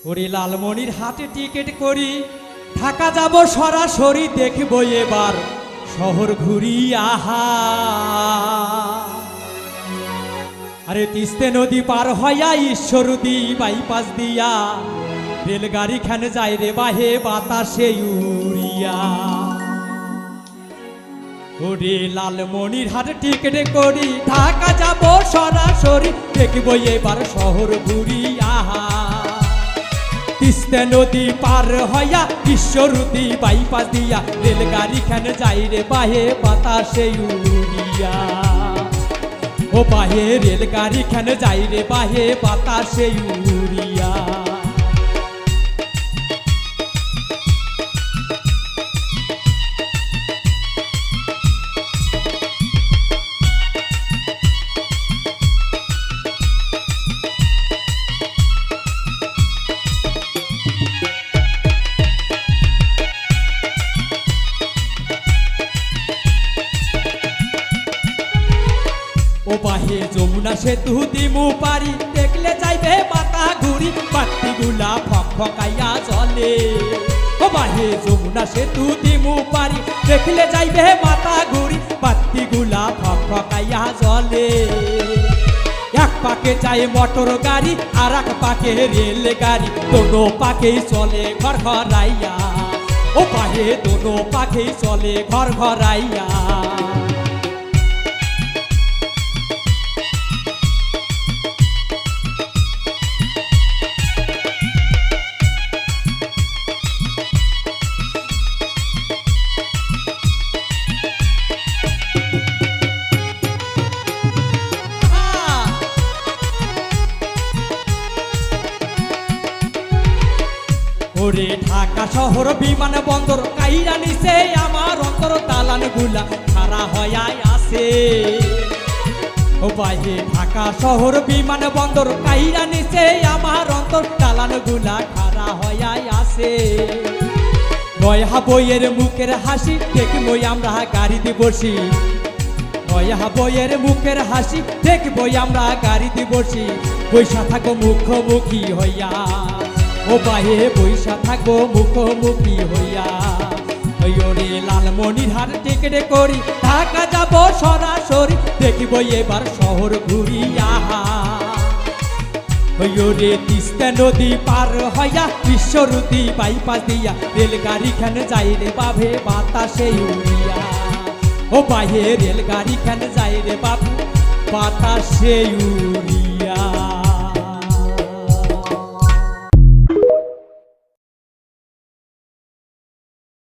ওরে লালমনির হাটে টিকিট করি ঢাকা যাব সরাসরি দেখব এবার শহর ঘুরি আহা। আরে তিস্তে নদী পার হইয়া ঈশ্বরদী বাইপাস দিয়া রেলগাড়ি খানে যায় রে বাহে বাতাসে উড়িয়া। ওরে লালমনির হাটে টিকিট করি ঢাকা যাব সরাসরি দেখব এবার শহর ঘুরি আহা। তিস্তা নদী পার হইয়া ঈশ্বরদী বাইপাস দিয়া রেলগাড়ি খানে যাই রে বাহে বাতাসে উড়িয়া। ও বাহে রেলগাড়ি খানে যাই রে বাহে বাতাসে উড়িয়া। ও বাহে যমুনা সেতু দিমু পারি দেখলে যাইবে মাথা ঘুরি বাতিগুলা ফকফকাইয়া চলে। ও বাহে যমুনা সেতু দিমু পারি দেখলে যাইবে মাথা ঘুরি বাতিগুলা ফকফকাইয়া চলে। এক পাকে যায় মোটর গাড়ি আর এক পাকে রেল গাড়ি দোনো পাকেই চলে ঘর ঘরাইয়া। ও বাহে দোনো পাকেই চলে ঘর ঘরাইয়া। ওরে ঢাকা শহর বিমান বন্দর কাইরা নিছে আমার অন্তর দালান গুলা খাড়া হইয়াই আছে। ও বাহে ঢাকা শহর বিমান বন্দর কাইরা নিছে আমার অন্তর দালান গুলা খাড়া হইয়াই আছে। নয়া বইয়ের মুখের হাসি দেখবো আমরা গাড়িতে বসি। নয়া বইয়ের মুখের হাসি দেখবো আমরা গাড়িতে বসি বৈশা থাকো মুখোমুখি হইয়া। ও বাহে বৈশা থাকবো মুখোমুখি হইয়া। ওরে লালমনির হাট টিকিট করি ঢাকা যাব সরাসরি দেখিব এবার শহর ঘুরি আহা। ওরে তিস্তা নদী পার হইয়া ঈশ্বরদী বাইপাস দিয়া রেলগাড়ি খানে যাই রে বাভে বাতাসে উড়িয়া। ও বাহে রেলগাড়ি খানে যাই রে বাবু বাতাসে উড়িয়া।